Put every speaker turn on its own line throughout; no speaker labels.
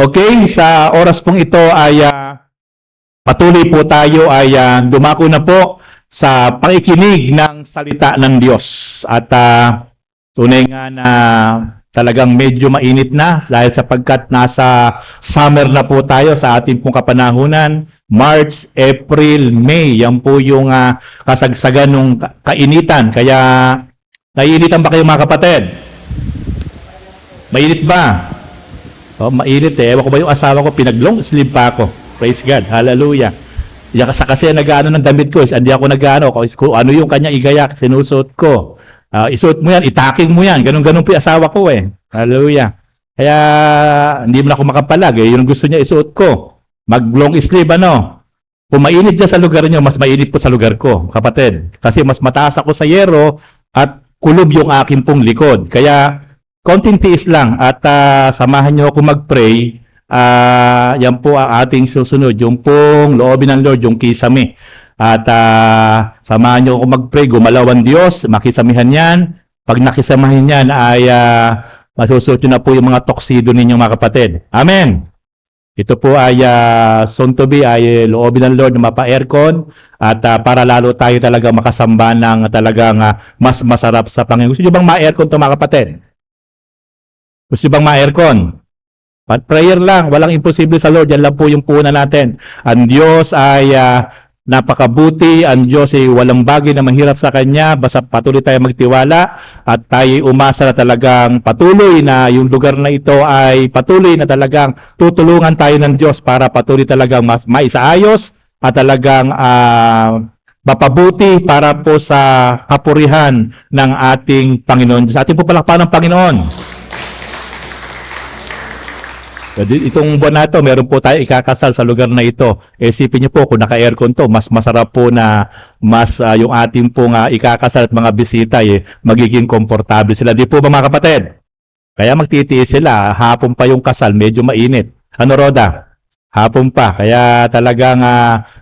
Okay, sa oras pong ito ay patuloy po tayo ay dumako na po sa pakikinig ng salita ng Diyos. At tunay nga na talagang medyo mainit na dahil sapagkat nasa summer na po tayo sa ating pong kapanahunan. March, April, May, yan po yung kasagsagan ng kainitan. Kaya naiinitan ba kayo mga kapatid? Mainit ba? Oh, mainit eh. Ewan ko ba yung asawa ko, pinag-long sleeve pa ako. Praise God. Hallelujah. Kasi nag-ano ng damit ko, hindi ako nag-ano. Kung ano yung kanya igaya, sinusuot ko. Isuot mo yan, itaking mo yan. Ganun-ganun po yung asawa ko eh. Hallelujah. Kaya hindi mo na ako makapalag eh. Yun gusto niya isuot ko. Mag-long sleeve ano. Kung mainit dyan sa lugar niyo, mas mainit po sa lugar ko, kapatid. Kasi mas mataas ako sa yero at kulob yung aking pong likod. Kaya konting tiis lang at samahan niyo ako mag-pray. Yan po ang ating susunod. Yung pong loobin ng Lord, yung kisame. At samahan niyo ako mag-pray. Gumalaw ang Diyos, makisamihan yan. Pag nakisamahan yan ay masusuot na po yung mga toksido ninyo mga kapatid. Amen. Ito po ay soon to be ay loobin ng Lord na mapa-aircon at para lalo tayo talaga makasamba ng talagang mas masarap sa Panginoon. Gusto niyo bang ma-aircon ito mga kapatid? Gusto bang ma-aircon? Prayer lang, walang imposible sa Lord. Yan lang po yung puhunan natin. Ang Diyos ay napakabuti. Ang Diyos ay walang bagay na mahirap sa Kanya. Basta patuloy tayo magtiwala at tayo umasa na talagang patuloy na yung lugar na ito ay patuloy na talagang tutulungan tayo ng Diyos para patuloy talagang mas maisaayos at talagang mapabuti para po sa kapurihan ng ating Panginoon. Sa ating po palakpakan ng Panginoon. Itong buwan na ito, meron po tayo ikakasal sa lugar na ito. Isipin niyo po, kung naka-aircon to, mas masarap po na mas yung ating pong ikakasal at mga bisita magiging komportable sila. Di po ba mga kapatid? Kaya magtitiis sila. Hapon pa yung kasal, medyo mainit. Ano Roda? Hapon pa. Kaya talagang,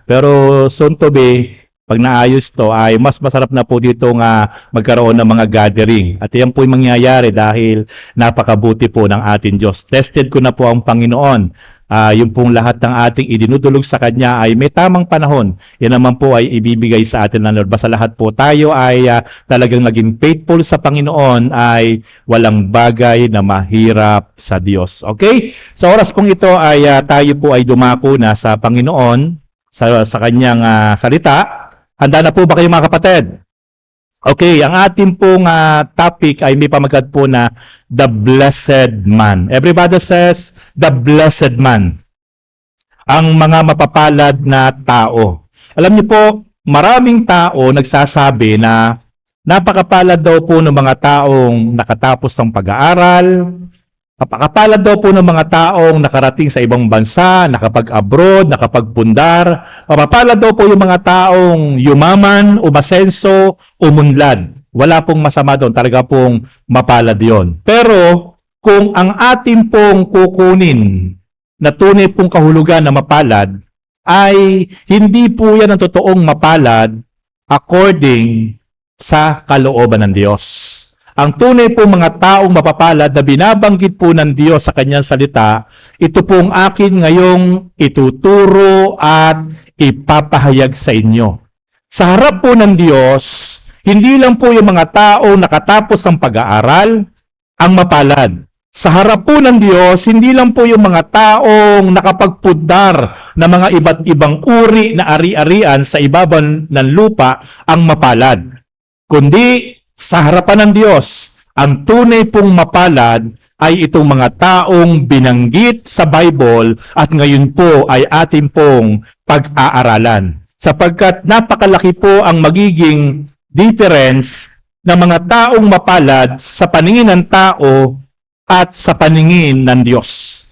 pero soon to be, pag naayos to, ay mas masarap na po dito magkaroon ng mga gathering. At yan po yung mangyayari dahil napakabuti po ng ating Diyos. Tested ko na po ang Panginoon. Yung pong lahat ng ating idinudulog sa Kanya ay may tamang panahon. Yan naman po ay ibibigay sa atin ng Lord. Basta lahat po tayo ay talagang naging faithful sa Panginoon ay walang bagay na mahirap sa Diyos. Okay? Sa oras pong ito ay tayo po ay dumako na sa Panginoon sa Kanyang salita. Handa na po ba kayo mga kapatid? Okay, ang ating pong topic ay may pamagat po na The Blessed Man. Everybody says, The Blessed Man. Ang mga mapapalad na tao. Alam niyo po, maraming tao nagsasabi na napakapalad daw po ng mga taong nakatapos ng pag-aaral, napakapalad daw po ng mga taong nakarating sa ibang bansa, nakapag-abroad, nakapagpundar. Mapapalad daw po yung mga taong yumaman, umasenso, umunlad. Wala pong masama doon. Talaga pong mapalad yon. Pero kung ang ating pong kukunin na tunay pong kahulugan na mapalad, ay hindi po yan ang totoong mapalad according sa kalooban ng Diyos. Ang tunay po mga taong mapapalad na binabanggit po ng Diyos sa Kanyang salita, ito pong akin ngayong ituturo at ipapahayag sa inyo. Sa harap po ng Diyos, hindi lang po yung mga taong nakatapos ng pag-aaral ang mapalad. Sa harap po ng Diyos, hindi lang po yung mga taong nakapagpundar na mga iba't ibang uri na ari-arian sa ibabaw ng lupa ang mapalad. Kundi sa harapan ng Diyos, ang tunay pong mapalad ay itong mga taong binanggit sa Bible at ngayon po ay atin pong pag-aaralan. Sapagkat napakalaki po ang magiging difference ng mga taong mapalad sa paningin ng tao at sa paningin ng Diyos.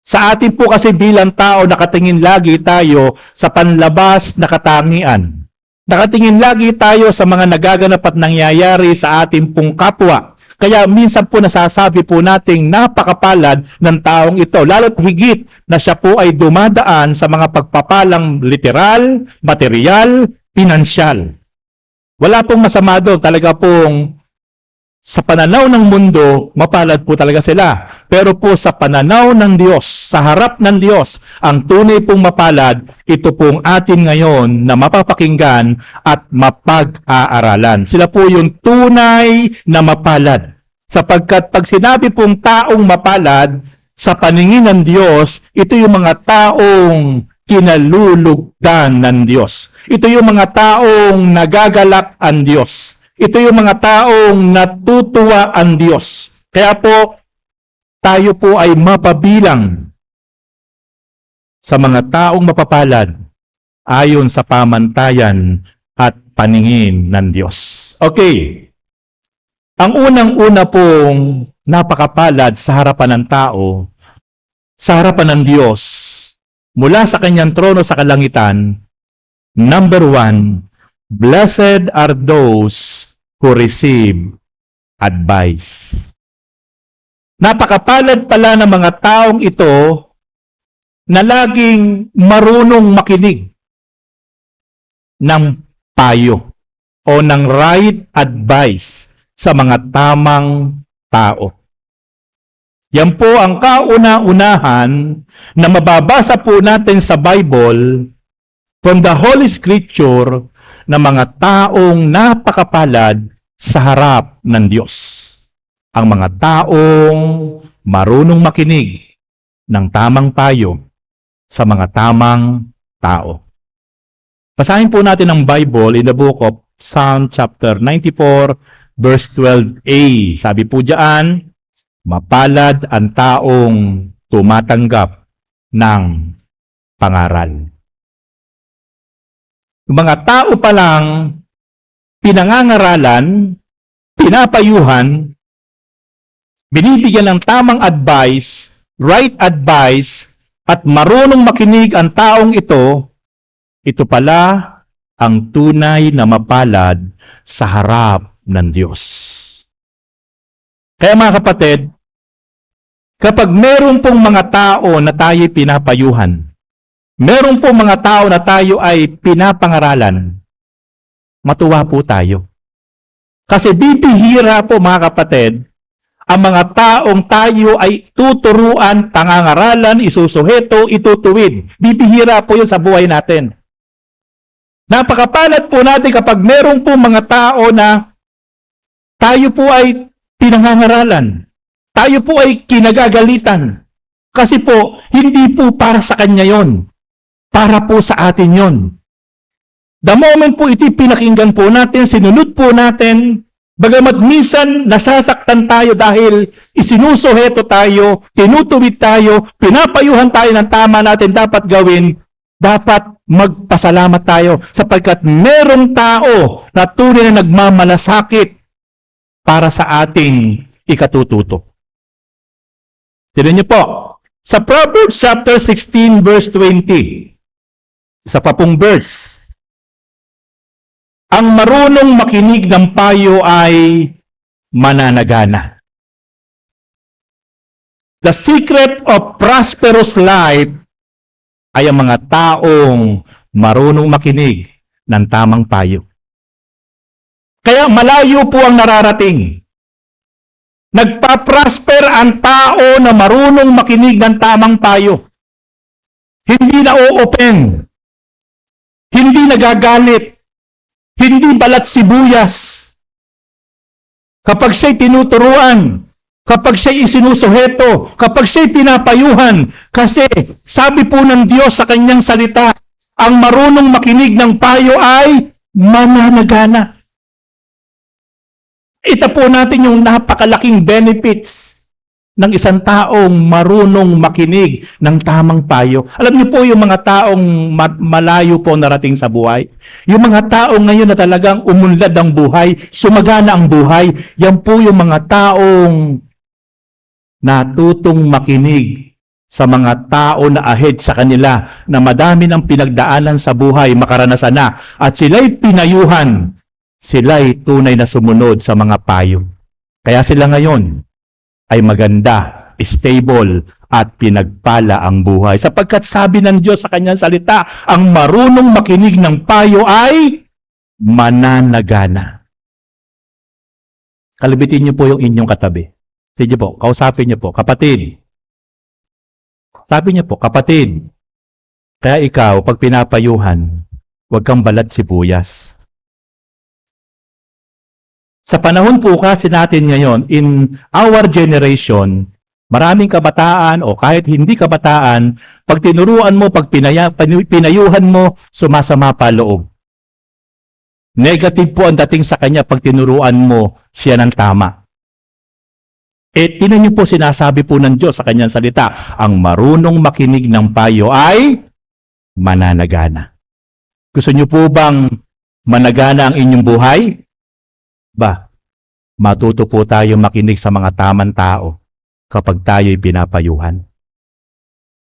Sa atin po kasi bilang tao, nakatingin lagi tayo sa panlabas na katangian. Nakatingin lagi tayo sa mga nagaganap at nangyayari sa ating pong kapwa. Kaya minsan po nasasabi po nating napakapalad ng taong ito. Lalo't higit na siya po ay dumadaan sa mga pagpapalang literal, material, pinansyal. Wala pong masama doon. Talaga pong Sa pananaw ng mundo, mapalad po talaga sila. Pero po sa pananaw ng Diyos, sa harap ng Diyos, ang tunay pong mapalad, ito pong atin ngayon na mapapakinggan at mapag-aaralan. Sila po yung tunay na mapalad. Sapagkat pag sinabi pong taong mapalad, sa paningin ng Diyos, ito yung mga taong kinalulugdan ng Diyos. Ito yung mga taong nagagalak ang Diyos. Ito yung mga taong natutuwa ang Diyos. Kaya po, tayo po ay mapabilang sa mga taong mapapalad ayon sa pamantayan at paningin ng Diyos. Okay. Ang unang-una pong napakapalad sa harapan ng tao, sa harapan ng Diyos, mula sa kanyang trono sa kalangitan, number 1, blessed are those who receive advice. Napakapalad pala ng mga taong ito na laging marunong makinig ng payo o ng right advice sa mga tamang tao. Yan po ang kauna-unahan na mababasa po natin sa Bible from the Holy Scripture na mga taong napakapalad sa harap ng Diyos. Ang mga taong marunong makinig ng tamang payo sa mga tamang tao. Basahin po natin ang Bible in the book of Psalm chapter 94 verse 12a. Sabi po diyan, mapalad ang taong tumatanggap ng pangaral. Yung mga tao pa lang pinangangaralan, pinapayuhan, binibigyan ng tamang advice, right advice, at marunong makinig ang taong ito pala ang tunay na mapalad sa harap ng Diyos. Kaya mga kapatid, kapag meron pong mga tao na tayo pinapayuhan, meron pong mga tao na tayo ay pinapangaralan, matuwa po tayo. Kasi bibihira po mga kapatid, ang mga taong tayo ay tuturuan, pangangaralan, isusuheto, itutuwid. Bibihira po yun sa buhay natin. Napakapalad po natin kapag meron po mga tao na tayo po ay pinangangaralan. Tayo po ay kinagagalitan. Kasi po, hindi po para sa kanya yon. Para po sa atin yon. The moment po iti pinakinggan po natin, sinunod po natin, bagamat minsan nasasaktan tayo dahil isinusuheto tayo, tinutuwid tayo, pinapayuhan tayo ng tama natin dapat gawin, dapat magpasalamat tayo sapagkat merong tao na tunay na nagmamalasakit para sa ating ikatututo. Tignan niyo po, sa Proverbs chapter 16 verse 20, sa papong verse, ang marunong makinig ng payo ay mananagana. The secret of prosperous life ay ang mga taong marunong makinig ng tamang payo. Kaya malayo po ang nararating. Nagpa-prosper ang tao na marunong makinig ng tamang payo. Hindi na o-open. Hindi nagagalit. Hindi balat sibuyas. Kapag siya'y tinuturuan, kapag siya'y isinusuheto, kapag siya'y pinapayuhan, kasi sabi po ng Diyos sa kanyang salita, ang marunong makinig ng payo ay mananagana. Ito po natin yung napakalaking benefits ng isang taong marunong makinig ng tamang payo. Alam niyo po yung mga taong malayo po narating sa buhay. Yung mga taong ngayon na talagang umunlad ang buhay, sumagana ang buhay, yan po yung mga taong natutong makinig sa mga tao na ahead sa kanila na madami ng pinagdaanan sa buhay, makaranasan na, at sila'y pinayuhan, sila'y tunay na sumunod sa mga payo. Kaya sila ngayon ay maganda, stable, at pinagpala ang buhay. Sapagkat sabi ng Diyos sa kanyang salita, ang marunong makinig ng payo ay mananagana. Kalabitin niyo po yung inyong katabi. Sige po, kausapin niyo po, kapatid. Sabi niyo po, kapatid, kaya ikaw, pag pinapayuhan, huwag kang balat sibuyas. Sa panahon po kasi natin ngayon, in our generation, maraming kabataan o kahit hindi kabataan, pag tinuruan mo, pag pinayuhan mo, sumasama pa loob. Negative po ang dating sa kanya pag tinuruan mo siya ng tama. Tinan niyo po sinasabi po ng Diyos sa kanyang salita, ang marunong makinig ng payo ay mananagana. Gusto niyo po bang managana ang inyong buhay? Matuto po tayo makinig sa mga tamang tao kapag tayo'y pinapayuhan.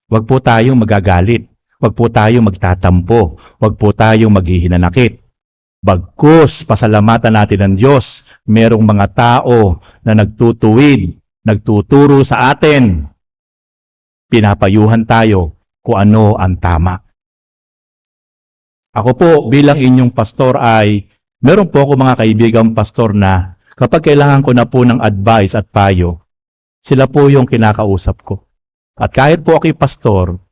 Huwag po tayong magagalit. Huwag po tayong magtatampo. Huwag po tayong maghihinanakit. Bagkus, pasalamatan natin ng Diyos, merong mga tao na nagtutuwid, nagtuturo sa atin. Pinapayuhan tayo kung ano ang tama. Ako po bilang inyong pastor ay, meron po ako mga kaibigang pastor na kapag kailangan ko na po ng advice at payo, sila po yung kinakausap ko. At kahit po ako'y pastor,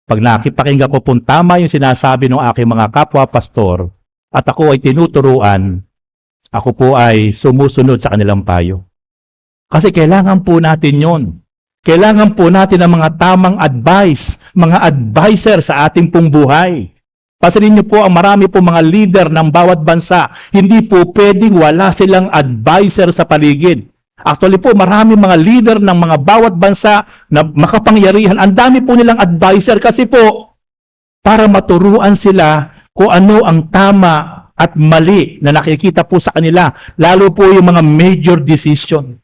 pag nakipakinggan ko pong tama yung sinasabi ng aking mga kapwa pastor, at ako ay tinuturuan, ako po ay sumusunod sa kanilang payo. Kasi kailangan po natin yon. Kailangan po natin ng mga tamang advice, mga advisor sa ating pong buhay. Pansinin niyo po ang marami po mga leader ng bawat bansa, hindi po pwedeng wala silang advisor sa paligid. Actually po, marami mga leader ng mga bawat bansa na makapangyarihan. Ang dami po nilang advisor kasi po, para maturuan sila kung ano ang tama at mali na nakikita po sa kanila, lalo po yung mga major decision.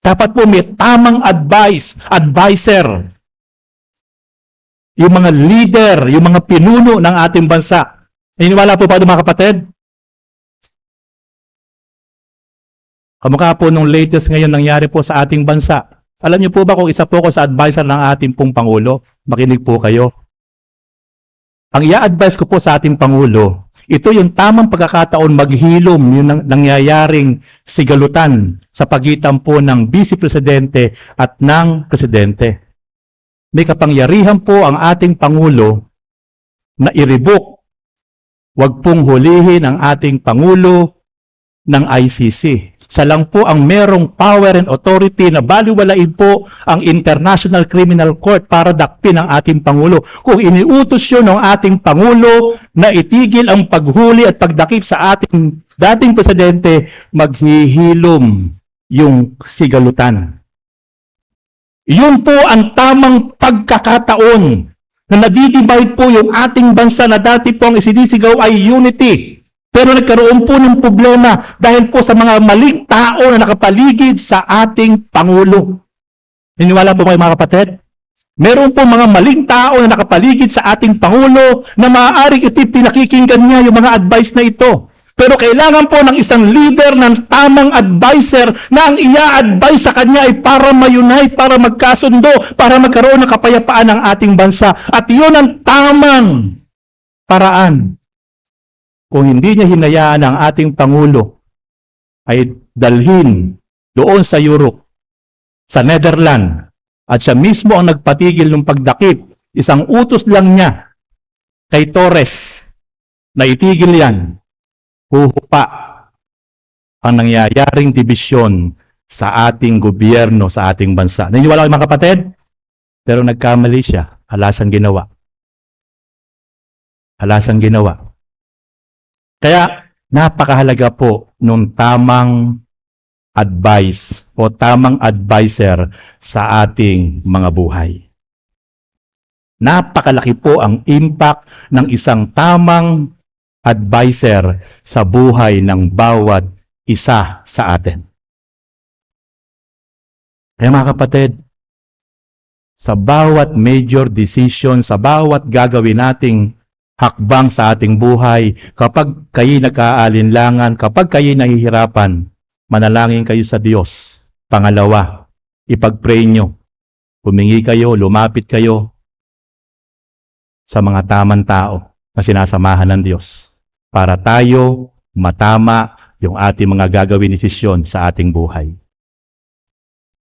Dapat po may tamang advisor. Yung mga leader, yung mga pinuno ng ating bansa. Naniniwala po ba mga kapatid? Kamukha po nung latest ngayon nangyari po sa ating bansa. Alam niyo po ba kung isa po ko sa advisor ng ating pong Pangulo? Makinig po kayo. Ang i-advise ko po sa ating Pangulo, ito yung tamang pagkakataon maghilom yung nangyayaring sigalutan sa pagitan po ng Vice Presidente at ng Presidente. May kapangyarihan po ang ating Pangulo na i-revoke. Huwag pong hulihin ang ating Pangulo ng ICC. Siya lang po ang merong power and authority na baliwalain po ang International Criminal Court para dakpin ang ating Pangulo. Kung iniutos yun ng ating Pangulo na itigil ang paghuli at pagdakip sa ating dating Presidente, maghihilom yung sigalutan. Yun po ang tamang pagkakataon na nadidivide po yung ating bansa na dati po ang isinisigaw ay unity. Pero nagkaroon po ng problema dahil po sa mga maling tao na nakapaligid sa ating Pangulo. Niniwala po kayo mga kapatid? Meron po mga maling tao na nakapaligid sa ating Pangulo na maaaring pinakikinggan niya yung mga advice na ito. Pero kailangan po ng isang leader ng tamang advisor na ang i-advise sa kanya ay para ma-unite, para magkasundo, para magkaroon ng kapayapaan ng ating bansa. At yun ang tamang paraan. Kung hindi niya hinayaan ang ating Pangulo ay dalhin doon sa Europe, sa Netherlands, at siya mismo ang nagpatigil ng pagdakip. Isang utos lang niya kay Torres na itigil yan. Huhupa ang nangyayaring dibisyon sa ating gobyerno, sa ating bansa. Naniniwala kayo mga kapatid? Pero nagkamali siya. Alasang ginawa. Alasang ginawa. Kaya napakahalaga po nung tamang advice o tamang advisor sa ating mga buhay. Napakalaki po ang impact ng isang tamang advisor sa buhay ng bawat isa sa atin. Kaya mga kapatid, sa bawat major decision, sa bawat gagawin nating hakbang sa ating buhay, kapag kayo nag-aalinlangan, kapag kayo nahihirapan, manalangin kayo sa Diyos. Pangalawa, ipag-pray nyo. Humingi kayo, lumapit kayo sa mga tamang tao na sinasamahan ng Diyos para tayo matama yung ating mga gagawin desisyon sa ating buhay.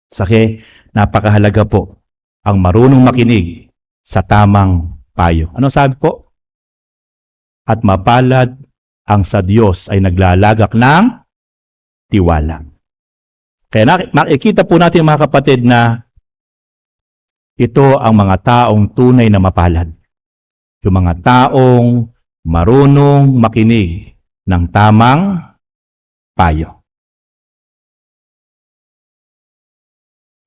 Sake, napakahalaga po ang marunong makinig sa tamang payo. Ano sabi po? At mapalad ang sa Diyos ay naglalagak ng tiwala. Kaya makikita po natin mga kapatid na ito ang mga taong tunay na mapalad. Yung mga taong marunong makinig ng tamang payo.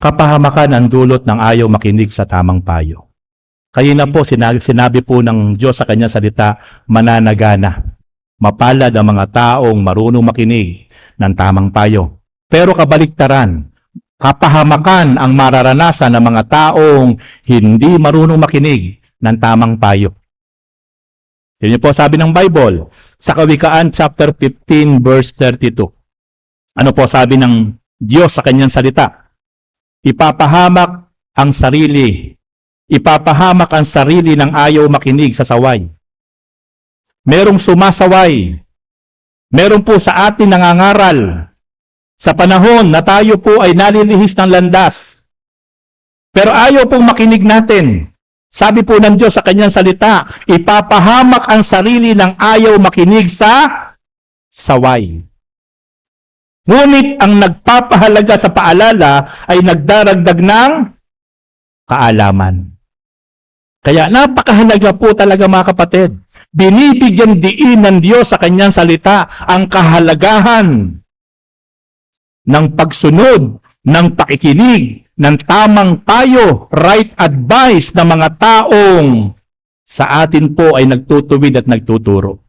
Kapahamakan ang dulot ng ayaw makinig sa tamang payo. Kaya na po, sinabi po ng Diyos sa kanyang salita, mananagana. Mapalad ang mga taong marunong makinig ng tamang payo. Pero kabaliktaran, kapahamakan ang mararanasan ng mga taong hindi marunong makinig ng tamang payo. Yun po sabi ng Bible, sa Kawikaan chapter 15 verse 32. Ano po sabi ng Diyos sa kanyang salita? Ipapahamak ang sarili ng ayaw makinig sa saway. Merong sumasaway. Meron po sa atin nangangaral sa panahon na tayo po ay nalilihis ng landas. Pero ayaw pong makinig natin. Sabi po ng Diyos sa kanyang salita, ipapahamak ang sarili ng ayaw makinig sa saway. Ngunit ang nagpapahalaga sa paalala ay nagdaragdag ng kaalaman. Kaya napakahalaga po talaga mga kapatid. Binibigyan diin ng Diyos sa kanyang salita ang kahalagahan ng pagsunod, ng pakikinig, ng tamang payo, right advice ng mga taong sa atin po ay nagtutuwid at nagtuturo.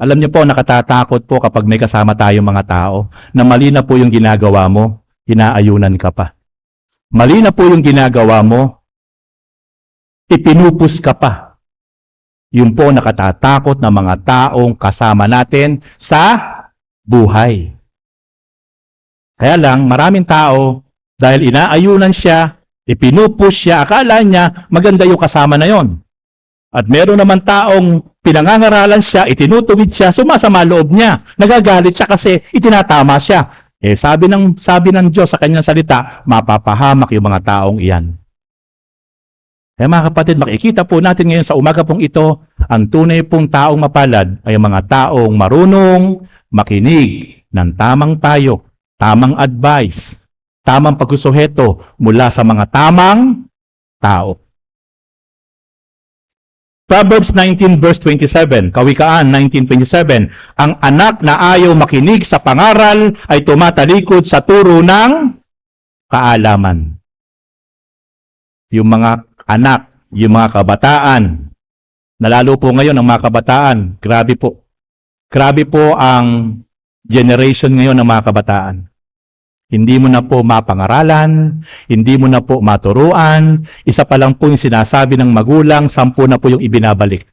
Alam niyo po, nakatatakot po kapag may kasama tayong mga tao na mali na po yung ginagawa mo, inaayunan ka pa. Mali na po yung ginagawa mo, ipinupus ka pa. Yun po nakatatakot na mga taong kasama natin sa buhay. Kaya lang, maraming tao, dahil inaayunan siya, ipinupus siya, akala niya maganda yung kasama na yon. At meron naman taong pinangangaralan siya, itinutuwid siya, sumasama loob niya. Nagagalit siya kasi itinatama siya. Sabi ng Diyos sa kanyang salita, mapapahamak yung mga taong iyan. Kaya mga kapatid, makikita po natin ngayon sa umaga pong ito, ang tunay pong taong mapalad ay mga taong marunong makinig ng tamang payo, tamang advice, tamang pagsusuheto mula sa mga tamang tao. Proverbs 19 verse 27, Kawikaan 19:27, ang anak na ayaw makinig sa pangaral ay tumatalikod sa turo ng kaalaman. Yung mga anak, yung mga kabataan, nalalo po ngayon ang mga kabataan, grabe po. Grabe po ang generation ngayon ng mga kabataan. Hindi mo na po mapangaralan, hindi mo na po maturuan, isa pa lang po yung sinasabi ng magulang, 10 na po yung ibinabalik.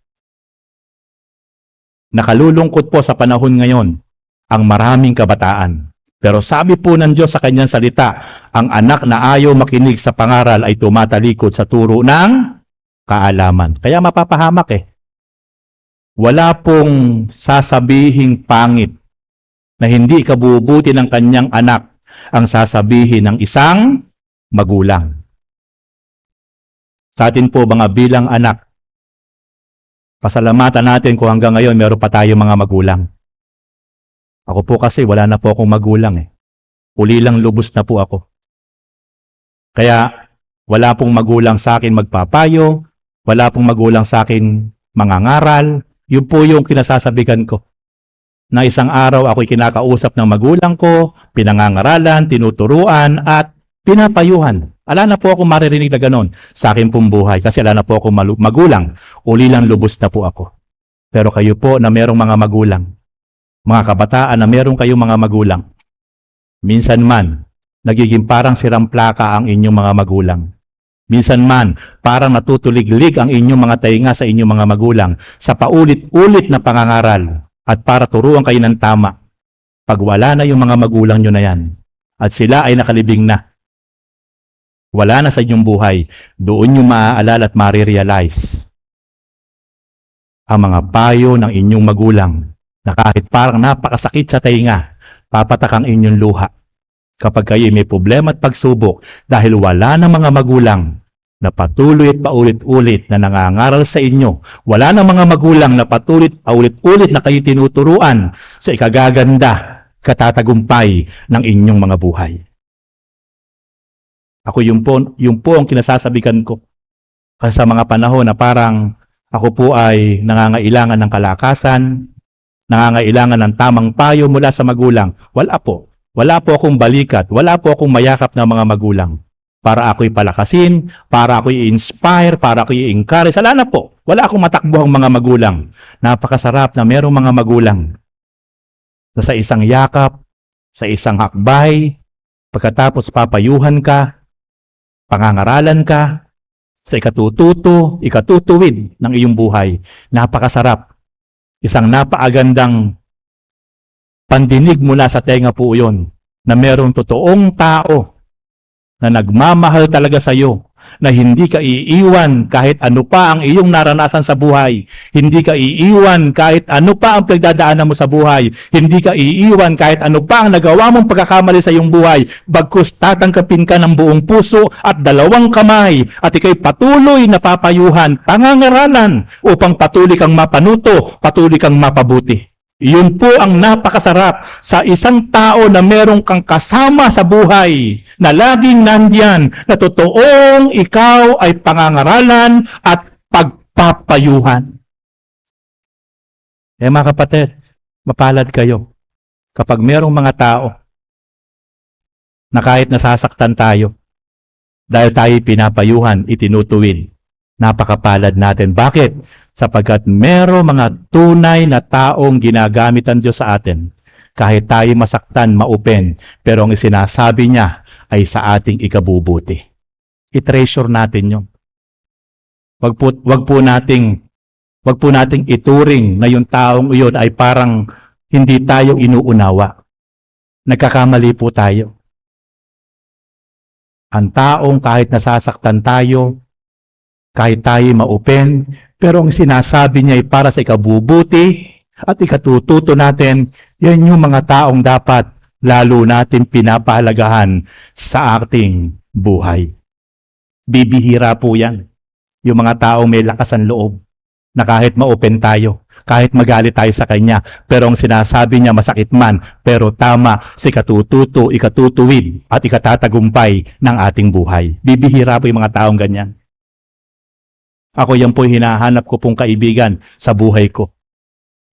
Nakalulungkot po sa panahon ngayon ang maraming kabataan. Pero sabi po ng Diyos sa kanyang salita, ang anak na ayaw makinig sa pangaral ay tumatalikod sa turo ng kaalaman. Kaya mapapahamak Wala pong sasabihing pangit na hindi ikabubuti ng kanyang anak ang sasabihin ng isang magulang. Sa atin po mga bilang anak, pasalamatan natin kung hanggang ngayon meron pa tayong mga magulang. Ako po kasi wala na po akong magulang Uli lang lubos na po ako. Kaya wala pong magulang sa akin magpapayo, wala pong magulang sa akin mangangaral. Yun po yung kinasasabihan ko. Na isang araw ako'y kinakausap ng magulang ko, pinangangaralan, tinuturuan, at pinapayuhan. Ala na po ako maririnig na ganon sa akin pong buhay kasi ala na po ako magulang. Uli lang lubos na po ako. Pero kayo po na merong mga magulang, mga kabataan na meron kayong mga magulang, minsan man, nagiging parang sirang plaka ang inyong mga magulang. Minsan man, parang natutuliglig ang inyong mga tainga sa inyong mga magulang sa paulit-ulit na pangangaral. At para turuan kayo ng tama, pag wala na yung mga magulang nyo na yan, at sila ay nakalibing na, wala na sa inyong buhay, doon nyo maaalala at marirealize ang mga payo ng inyong magulang na kahit parang napakasakit sa tainga, papatak ang inyong luha kapag kayo may problema at pagsubok dahil wala ng mga magulang na patuloy at paulit-ulit na nangangaral sa inyo. Wala ng mga magulang na paulit-ulit na kayo tinuturuan sa ikagaganda, katatagumpay ng inyong mga buhay. Ako yun po ang kinasasabikan ko. Kasi sa mga panahon na parang ako po ay nangangailangan ng kalakasan, nangangailangan ng tamang payo mula sa magulang. Wala po. Wala po akong balikat. Wala po akong mayakap ng mga magulang. Para ako'y palakasin, para ako'y i-inspire, para ako'y i-encourage. Wala na po. Wala akong matakbuhang mga magulang. Napakasarap na merong mga magulang na sa isang yakap, sa isang hakbay, pagkatapos papayuhan ka, pangangaralan ka, sa ikatutuwid ng iyong buhay. Napakasarap. Isang napaagandang pandinig mula sa tenga po yun na merong totoong tao na nagmamahal talaga sa iyo, na hindi ka iiwan kahit ano pa ang iyong naranasan sa buhay. Hindi ka iiwan kahit ano pa ang pagdadaanan mo sa buhay. Hindi ka iiwan kahit ano pa ang nagawa mong pagkakamali sa iyong buhay. Bagkus tatangkapin ka ng buong puso at dalawang kamay at ikay patuloy na papayuhan, pangangaralan upang patuloy kang mapanuto, patuloy kang mapabuti. Iyon po ang napakasarap sa isang tao na merong kang kasama sa buhay, na laging nandyan, na totoong ikaw ay pangangaralan at pagpapayuhan. Mga kapatid, mapalad kayo kapag merong mga tao na kahit nasasaktan tayo, dahil tayo pinapayuhan, itinutuwid. Napakapalad natin. Bakit? Sapagkat merong mga tunay na taong ginagamit ang Diyos sa atin. Kahit tayo masaktan, maupen, pero ang sinasabi niya ay sa ating ikabubuti. I-treasure natin yun. Wag po nating ituring na yung taong iyon ay parang hindi tayo inuunawa. Nagkakamali po tayo. Ang taong kahit nasasaktan tayo, kahit tayo maupen, pero ang sinasabi niya ay para sa ikabubuti at ikatututo natin, yan yung mga taong dapat lalo natin pinapahalagahan sa ating buhay. Bibihira po yan. Yung mga taong may lakas ang loob na kahit maupen tayo, kahit magalit tayo sa kanya, pero ang sinasabi niya masakit man, pero tama sa ikatututo, ikatutuwid at ikatatagumpay ng ating buhay. Bibihira po yung mga taong ganyan. Ako yan po hinahanap ko pong kaibigan sa buhay ko.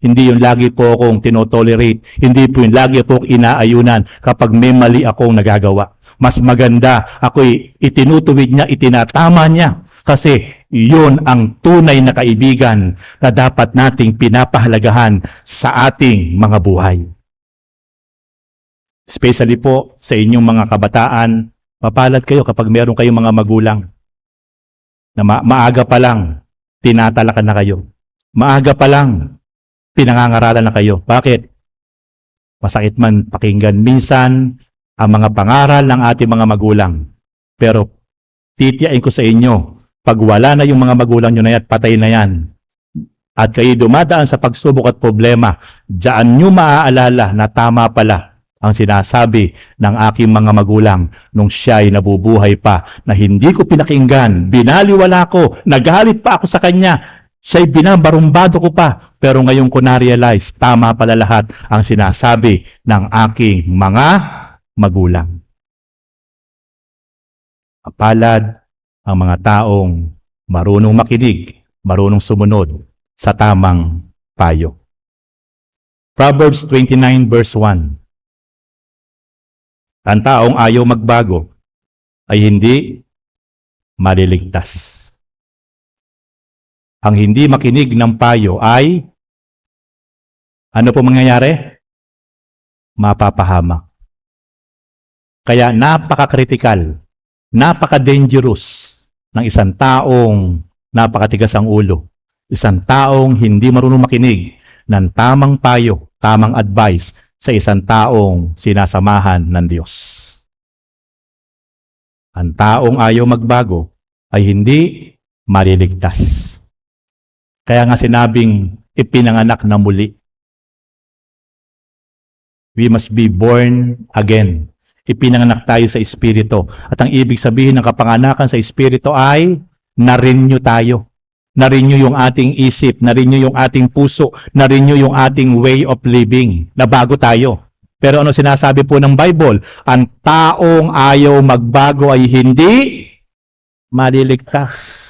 Hindi yung lagi po akong tinotolerate. Hindi po yung lagi po akong inaayunan kapag may mali akong nagagawa. Mas maganda ako'y itinutuwid niya, itinatama niya. Kasi yun ang tunay na kaibigan na dapat nating pinapahalagahan sa ating mga buhay. Especially po sa inyong mga kabataan, mapalad kayo kapag meron kayong mga magulang na maaga pa lang, tinatalakan na kayo. Maaga pa lang, pinangangaralan na kayo. Bakit? Masakit man pakinggan minsan ang mga pangaral ng ating mga magulang. Pero titiyain ko sa inyo, pag wala na yung mga magulang nyo na yan, patay na yan. At kayo dumadaan sa pagsubok at problema, diyan nyo maaalala na tama pala ang sinasabi ng aking mga magulang nung siya ay nabubuhay pa, na hindi ko pinakinggan, binaliwala ko, nagalit pa ako sa kanya, siya'y binabarumbado ko pa, pero ngayon ko na-realize, tama pala lahat ang sinasabi ng aking mga magulang. Mapalad ang mga taong marunong makinig, marunong sumunod sa tamang payo. Proverbs 29 verse 1. Ang taong ayaw magbago ay hindi maliligtas. Ang hindi makinig ng payo ay ano po mangyayari? Mapapahamak. Kaya napaka-critical, napaka-dangerous ng isang taong napakatigas ang ulo. Isang taong hindi marunong makinig ng tamang payo, tamang advice sa isang taong sinasamahan ng Diyos. Ang taong ayaw magbago ay hindi maliligtas. Kaya nga sinabing ipinanganak na muli. We must be born again. Ipinanganak tayo sa Espiritu. At ang ibig sabihin ng kapanganakan sa Espiritu ay na-renew tayo. Na-renew yung ating isip, na-renew yung ating puso, na-renew yung ating way of living. Nabago tayo. Pero ano sinasabi po ng Bible? Ang taong ayaw magbago ay hindi maliligtas.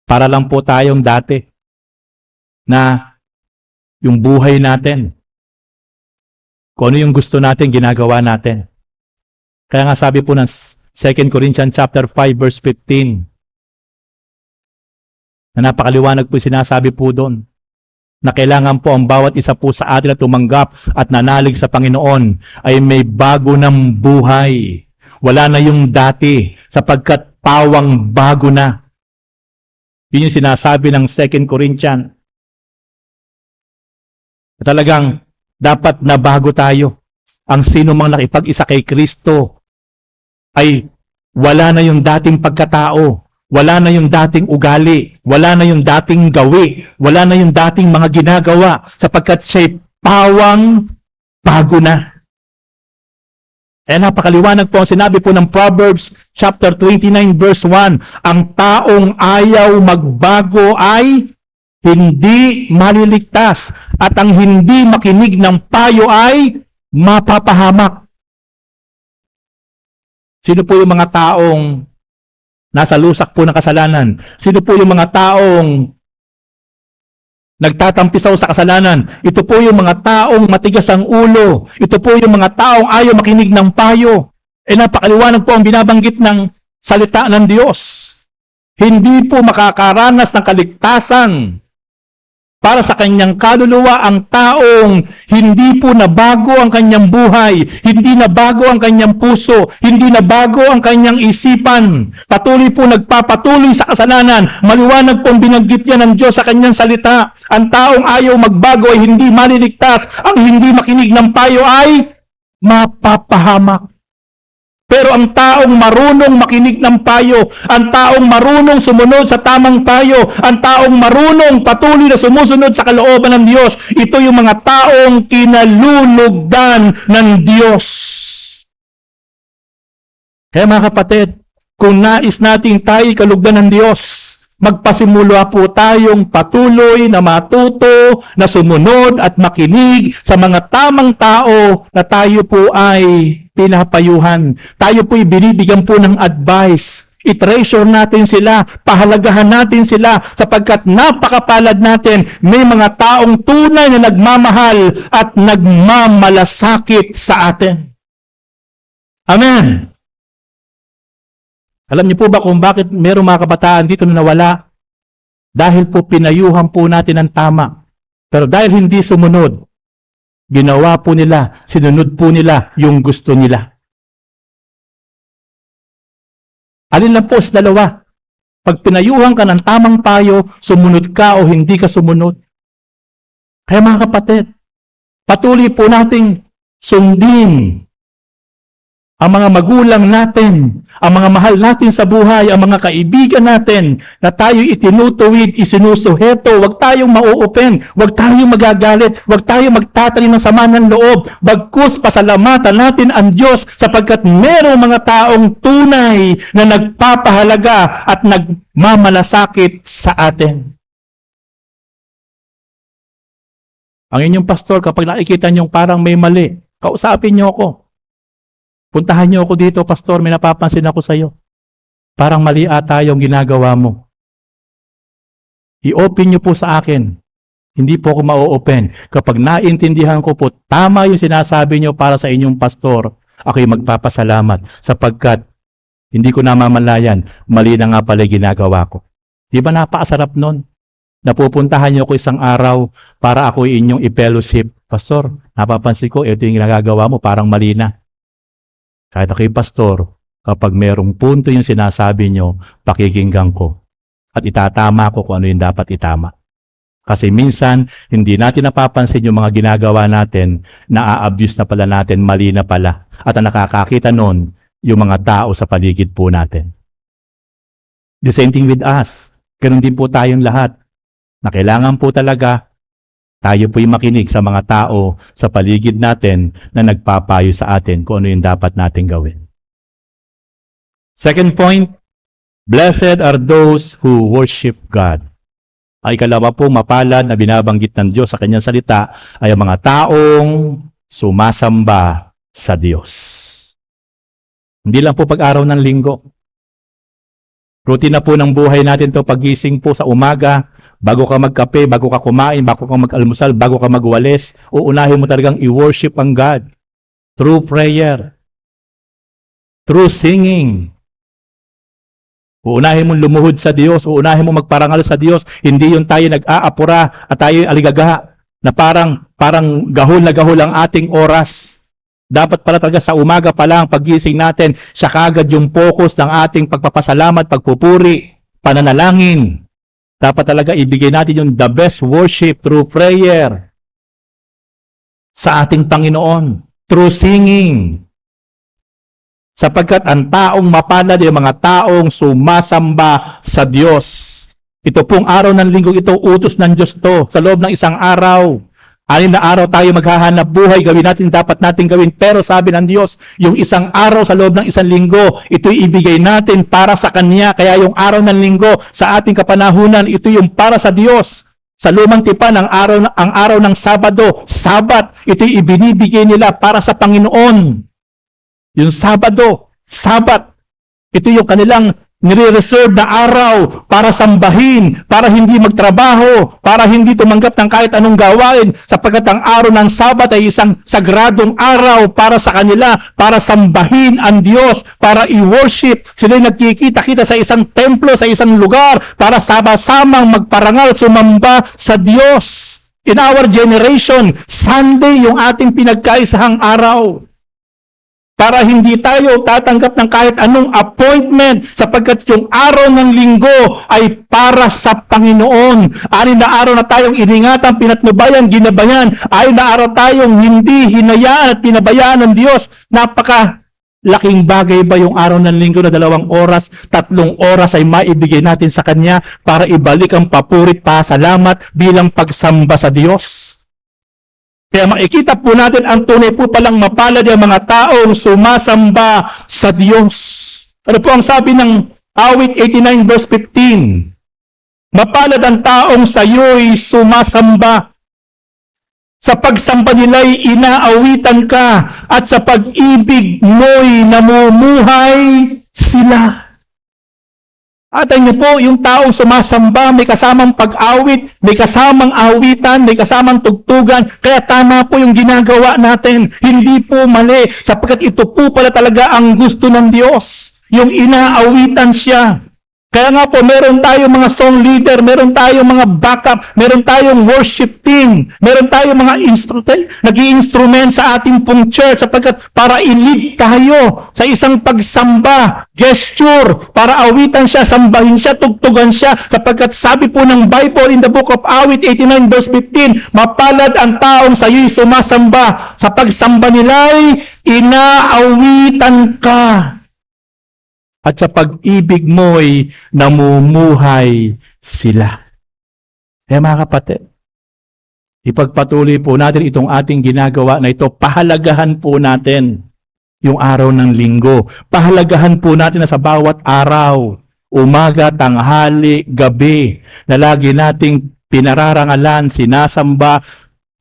Para lang po tayong dati na yung buhay natin, kung ano yung gusto natin, ginagawa natin. Kaya nga sabi po ng 2 Corinthians chapter 5 verse 15, na napakaliwanag po sinasabi po doon, na kailangan po ang bawat isa po sa atin na tumanggap at nanalig sa Panginoon ay may bago ng buhay. Wala na yung dati, sapagkat pawang bago na. Yun yung sinasabi ng 2 Corinthians. Talagang dapat na bago tayo. Ang sino mang nakipag-isa kay Kristo ay wala na yung dating pagkatao, wala na yung dating ugali, wala na yung dating gawi, wala na yung dating mga ginagawa, sapagkat siya'y pawang bago na. Napakaliwanag po ang sinabi po ng Proverbs chapter 29 verse 1, ang taong ayaw magbago ay hindi maliligtas, at ang hindi makinig ng payo ay mapapahamak. Sino po yung mga taong nasa lusak po ng kasalanan? Sino po yung mga taong nagtatampisaw sa kasalanan? Ito po yung mga taong matigas ang ulo. Ito po yung mga taong ayaw makinig ng payo. Napakaliwanag po ang binabanggit ng salita ng Diyos. Hindi po makakaranas ng kaligtasan para sa kanyang kaluluwa ang taong hindi po nabago ang kanyang buhay, hindi nabago ang kanyang puso, hindi nabago ang kanyang isipan. Patuloy po nagpapatuloy sa kasalanan. Maliwanag po ang binanggit niya ng Diyos sa kanyang salita. Ang taong ayaw magbago ay hindi maliligtas. Ang hindi makinig ng payo ay mapapahamak. Pero ang taong marunong makinig ng payo, ang taong marunong sumunod sa tamang payo, ang taong marunong patuloy na sumusunod sa kalooban ng Diyos, ito yung mga taong kinalulugdan ng Diyos. Kaya mga kapatid, kung nais nating tayo kalugdan ng Diyos, magpasimula po tayong patuloy na matuto, na sumunod at makinig sa mga tamang tao na tayo po ay pinapayuhan. Tayo po'y binibigyan po ng advice. I-treasure natin sila, pahalagahan natin sila, sapagkat napakapalad natin, may mga taong tunay na nagmamahal at nagmamalasakit sa atin. Amen. Alam niyo po ba kung bakit mayroong mga kabataan dito na nawala? Dahil po pinayuhan po natin ang tama. Pero dahil hindi sumunod, ginawa po nila, sinunod po nila yung gusto nila. Alin lang po sa dalawa? Pag pinayuhan ka ng tamang payo, sumunod ka o hindi ka sumunod. Kaya mga kapatid, patuloy po nating sundin ang mga magulang natin, ang mga mahal natin sa buhay, ang mga kaibigan natin na tayo itinutuwid, isinusuheto, huwag tayong mauupen, huwag tayong magagalit, huwag tayong magtatanim ng sama ng loob, bagkus pasalamatan natin ang Diyos sapagkat merong mga taong tunay na nagpapahalaga at nagmamalasakit sa atin. Ang inyong pastor, kapag nakikita niyong parang may mali, kausapin niyo ako. Puntahan niyo ako dito, pastor, may napapansin ako sa iyo. Parang mali ata yung ginagawa mo. I-open niyo po sa akin. Hindi po ako ma-open. Kapag naintindihan ko po, tama yung sinasabi niyo para sa inyong pastor, ako'y magpapasalamat sapagkat hindi ko namamalayan, mali na nga pala ginagawa ko. Di ba napakasarap nun? Napupuntahan niyo ko isang araw para ako inyong i-fellowship. Pastor, napapansin ko, ito yung ginagawa mo, parang mali na. Kahit ako'y pastor, kapag merong punto yung sinasabi nyo, pakikinggan ko. At itatama ko kung ano yung dapat itama. Kasi minsan, hindi natin napapansin yung mga ginagawa natin, na-a-abuse na pala natin, mali na pala. At ang nakakakita nun, yung mga tao sa paligid po natin. The same thing with us. Ganun din po tayong lahat. Na kailangan po talaga Tayo po'y makinig sa mga tao sa paligid natin na nagpapayo sa atin kung ano yung dapat natin gawin. Second point, blessed are those who worship God. Ay ikalawa po, mapalad na binabanggit ng Diyos sa kanyang salita ay ang mga taong sumasamba sa Diyos. Hindi lang po pag-araw ng linggo. Routine na po ng buhay natin to pagising po sa umaga, bago ka magkape, bago ka kumain, bago ka mag-almusal, bago ka magwalis, uunahin mo talagang i-worship ang God. Through prayer. Through singing. Uunahin mo lumuhod sa Diyos, uunahin mo magparangal sa Diyos, hindi yung tayo nag-aapura at tayo aligaga na parang gahol na gahol ang ating oras. Dapat pala talaga sa umaga pa lang, pagising natin, siya kagad yung focus ng ating pagpapasalamat, pagpupuri, pananalangin. Dapat talaga ibigay natin yung the best worship through prayer sa ating Panginoon, through singing. Sapagkat ang taong mapalad ay mga taong sumasamba sa Diyos. Ito pong araw ng linggo ito, utos ng Diyos to, sa loob ng isang araw. 6 na araw tayo maghahanap buhay, gawin natin dapat natin gawin. Pero sabi ng Diyos, yung isang araw sa loob ng isang linggo, ito'y ibigay natin para sa Kanya. Kaya yung araw ng linggo sa ating kapanahunan, ito yung para sa Diyos. Sa lumang tipan, ang araw ng Sabado, Sabat, ito'y ibinibigay nila para sa Panginoon. Yung Sabado, Sabat, ito yung kanilang nire-reserve na araw para sambahin, para hindi magtrabaho, para hindi tumanggap ng kahit anong gawain, sapagkat ang araw ng Sabat ay isang sagradong araw para sa kanila, para sambahin ang Diyos, para i-worship. Sila'y nagkikita-kita sa isang templo, sa isang lugar, para sama-samang magparangal, sumamba sa Diyos. In our generation, Sunday yung ating pinagkaisahang araw. Para hindi tayo tatanggap ng kahit anong appointment sapagkat yung araw ng linggo ay para sa Panginoon. 6 na araw na tayong iningatan, pinatnubayan, ginabayan. 6 na araw tayong hindi hinayaan at pinabayaan ng Diyos. Napaka-laking bagay ba yung araw ng linggo na 2 oras, 3 oras ay maibigay natin sa Kanya para ibalik ang papurit pasalamat bilang pagsamba sa Diyos? Kaya makikita po natin ang tunay po palang mapalad yung mga taong sumasamba sa Diyos. Ano po ang sabi ng Awit 89 verse 15? Mapalad ang taong sa iyo'y sumasamba. Sa pagsamba nila'y inaawitan ka at sa pag-ibig mo'y namumuhay sila. At niyo po, yung taong sumasamba, may kasamang pag-awit, may kasamang awitan, may kasamang tugtugan. Kaya tama po yung ginagawa natin. Hindi po mali, sapagkat ito po pala talaga ang gusto ng Diyos. Yung inaawitan siya. Kaya nga po, meron tayong mga song leader, meron tayong mga backup, meron tayong worship team, meron tayong mga nag-i-instrument sa ating pong church sapagkat para i-lead tayo sa isang pagsamba, gesture, para awitan siya, sambahin siya, tugtugan siya, sapagkat sabi po ng Bible in the book of Awit 89 verse 15, mapalad ang taong sa iyo'y sumasamba, sa pagsamba nila'y inaawitan ka. At sa pag-ibig mo'y namumuhay sila. Kaya mga kapatid, ipagpatuloy po natin itong ating ginagawa na ito. Pahalagahan po natin yung araw ng linggo. Pahalagahan po natin na sa bawat araw, umaga, tanghali, gabi, na lagi nating pinararangalan, sinasamba,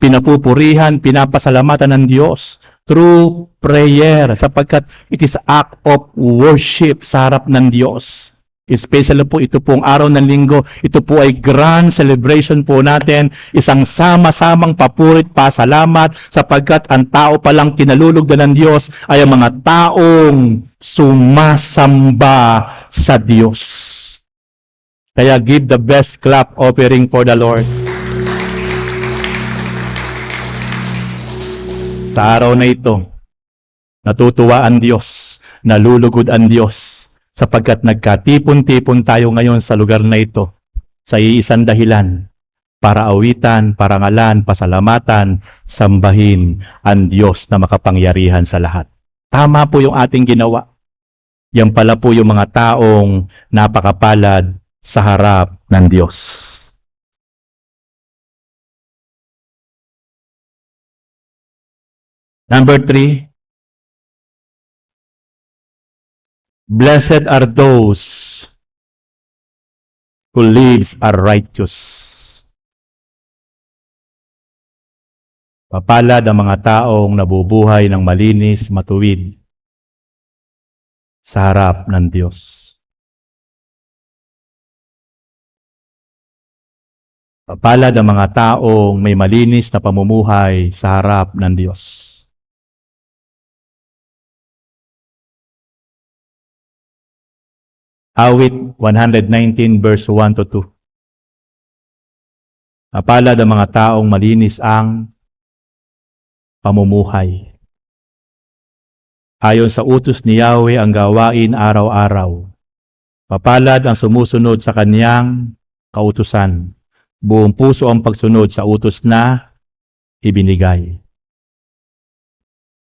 pinapupurihan, pinapasalamatan ng Diyos through prayer, sapagkat it is act of worship sa harap ng Diyos. Especially po ito pong araw ng linggo, ito po ay grand celebration po natin, isang sama-samang papurit, pasalamat, sapagkat ang tao palang kinalulugdan ng Diyos ay ang mga taong sumasamba sa Diyos. Kaya give the best clap offering for the Lord. Sa araw na ito, natutuwa ang Diyos, nalulugod ang Diyos, sapagkat nagkatipon-tipon tayo ngayon sa lugar na ito, sa iisang dahilan, para awitan, parangalan, pasalamatan, sambahin ang Diyos na makapangyarihan sa lahat. Tama po yung ating ginawa. Yan pala po yung mga taong napakapalad sa harap ng Diyos. Number 3, blessed are those who lives are righteous. Mapalad ang mga taong nabubuhay ng malinis, matuwid sa harap ng Diyos. Mapalad ang mga taong may malinis na pamumuhay sa harap ng Diyos. Awit 119 verse 1 to 2. Mapalad ang mga taong malinis ang pamumuhay. Ayon sa utos ni Yahweh ang gawain araw-araw. Mapalad ang sumusunod sa kanyang kautusan. Buong puso ang pagsunod sa utos na ibinigay.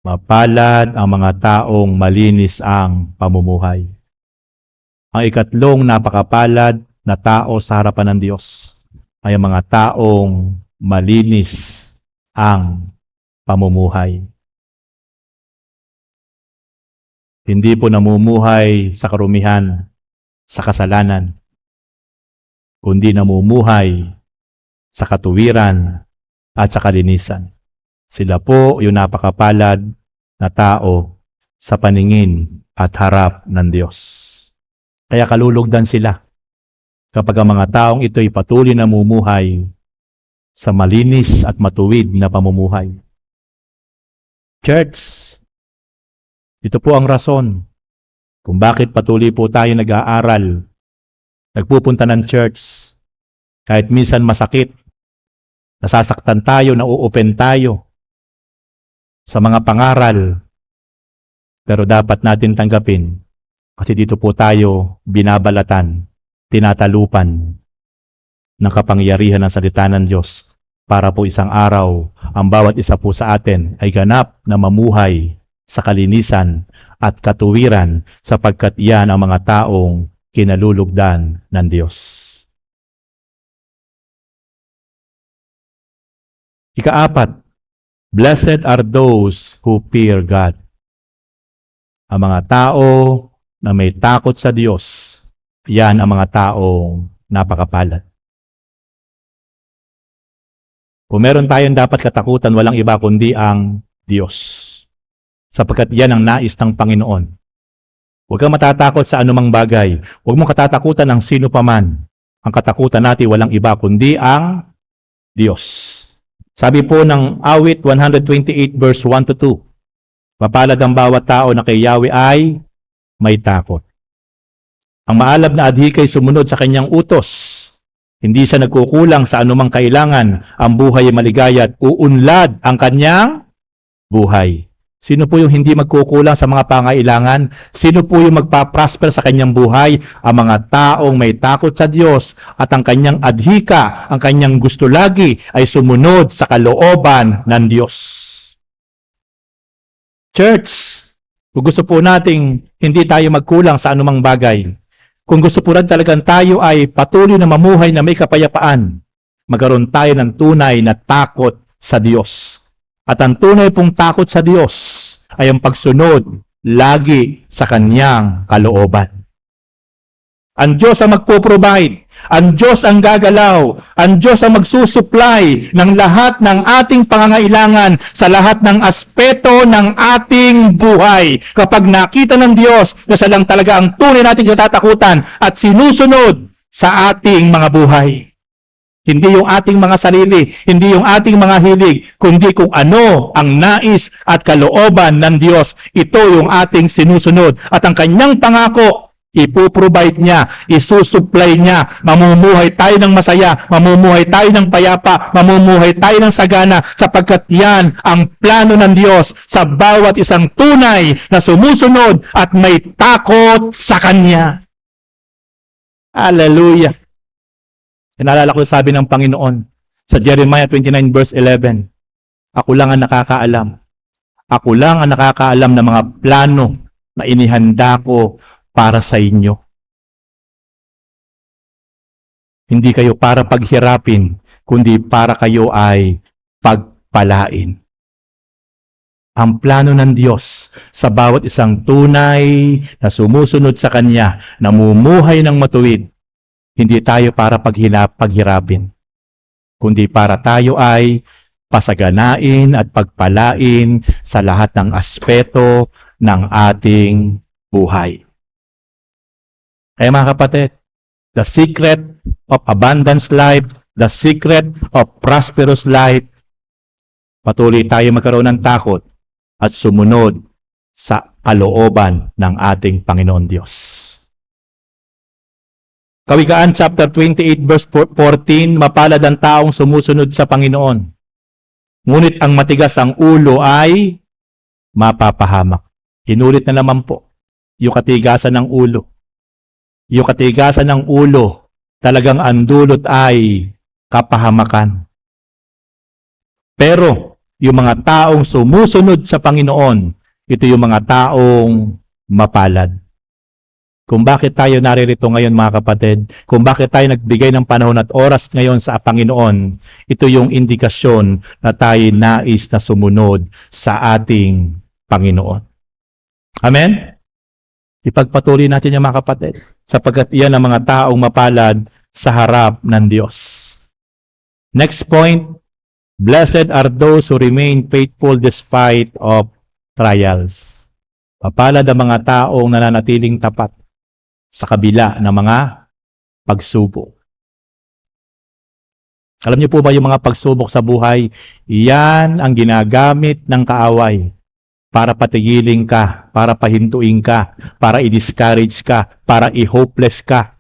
Mapalad ang mga taong malinis ang pamumuhay. Ang ikatlong napakapalad na tao sa harapan ng Diyos ay ang mga taong malinis ang pamumuhay. Hindi po namumuhay sa karumihan, sa kasalanan, kundi namumuhay sa katuwiran at sa kalinisan. Sila po yung napakapalad na tao sa paningin at harap ng Diyos. Kaya kalulugdan sila kapag ang mga taong ito'y patuloy na namumuhay sa malinis at matuwid na pamumuhay. Church, ito po ang rason kung bakit patuloy po tayo nag-aaral, nagpupunta ng church, kahit minsan masakit, nasasaktan tayo, nauopen tayo sa mga pangaral, pero dapat natin tanggapin kasi dito po tayo binabalatan, tinatalupan ng kapangyarihan ng salita ng Diyos para po isang araw ang bawat isa po sa atin ay ganap na mamuhay sa kalinisan at katuwiran sapagkat iyan ang mga taong kinalulugdan ng Diyos. Ika-4, blessed are those who fear God. Ang mga tao na may takot sa Diyos, yan ang mga taong napakapalad. Kung meron tayong dapat katakutan, walang iba kundi ang Diyos. Sapagkat yan ang nais ng Panginoon. Huwag kang matatakot sa anumang bagay. Huwag mong katatakutan ng sino paman. Ang katakutan natin walang iba kundi ang Diyos. Sabi po ng awit 128 verse 1 to 2, mapalad ang bawat tao na kay Yahweh ay may takot. Ang maalab na adhikay sumunod sa kanyang utos. Hindi siya nagkukulang sa anumang kailangan. Ang buhay ay maligaya at uunlad ang kanyang buhay. Sino po yung hindi magkukulang sa mga pangailangan? Sino po yung magpa-prosper sa kanyang buhay? Ang mga taong may takot sa Diyos at ang kanyang adhika, ang kanyang gusto lagi ay sumunod sa kalooban ng Diyos. Church, kung gusto po nating hindi tayo magkulang sa anumang bagay, kung gusto po rin talagang tayo ay patuloy na mamuhay na may kapayapaan, magkaroon tayo ng tunay na takot sa Diyos. At ang tunay pong takot sa Diyos ay ang pagsunod lagi sa kanyang kalooban. Ang Diyos ang magpo-provide. Ang Diyos ang gagalaw. Ang Diyos ang magsusupply ng lahat ng ating pangangailangan sa lahat ng aspeto ng ating buhay. Kapag nakita ng Diyos na siya lang talaga ang tunay nating katatakutan at sinusunod sa ating mga buhay. Hindi yung ating mga sarili, hindi yung ating mga hilig, kundi kung ano ang nais at kalooban ng Diyos. Ito yung ating sinusunod. At ang kanyang pangako, ipoprovide niya, isusupply niya, mamumuhay tayo ng masaya, mamumuhay tayo ng payapa, mamumuhay tayo ng sagana, sapagkat yan ang plano ng Diyos sa bawat isang tunay na sumusunod at may takot sa Kanya. Hallelujah! Naalala ko sabi ng Panginoon sa Jeremiah 29 verse 11, ako lang ang nakakaalam. Ako lang ang nakakaalam ng mga plano na inihanda ko para sa inyo. Hindi kayo para paghirapin, kundi para kayo ay pagpalain. ang plano ng Diyos sa bawat isang tunay na sumusunod sa Kanya, namumuhay ng matuwid, hindi tayo para paghirapin, kundi para tayo ay pasaganain at pagpalain sa lahat ng aspeto ng ating buhay. Kaya mga kapatid, the secret of abundance life, the secret of prosperous life, patuloy tayo magkaroon ng takot at sumunod sa kalooban ng ating Panginoon Diyos. Kawikaan chapter 28 verse 14, mapalad ang taong sumusunod sa Panginoon. Ngunit ang matigas ang ulo ay mapapahamak. Inulit na naman po, yung katigasan ng ulo. Yung katigasan ng ulo, talagang ang dulot ay kapahamakan. Pero, yung mga taong sumusunod sa Panginoon, ito yung mga taong mapalad. Kung bakit tayo naririto ngayon mga kapatid, kung bakit tayo nagbigay ng panahon at oras ngayon sa Panginoon, ito yung indikasyon na tayo nais na sumunod sa ating Panginoon. Amen? Ipagpatuloy natin yung mga kapatid, sapagkat iyan ang mga taong mapalad sa harap ng Diyos. Next point, blessed are those who remain faithful despite of trials. Mapalad ang mga taong nananatiling tapat sa kabila ng mga pagsubok. Alam niyo po ba yung mga pagsubok sa buhay, iyan ang ginagamit ng kaaway para patigilin ka, para pahintuin ka, para i-discourage ka, para i-hopeless ka,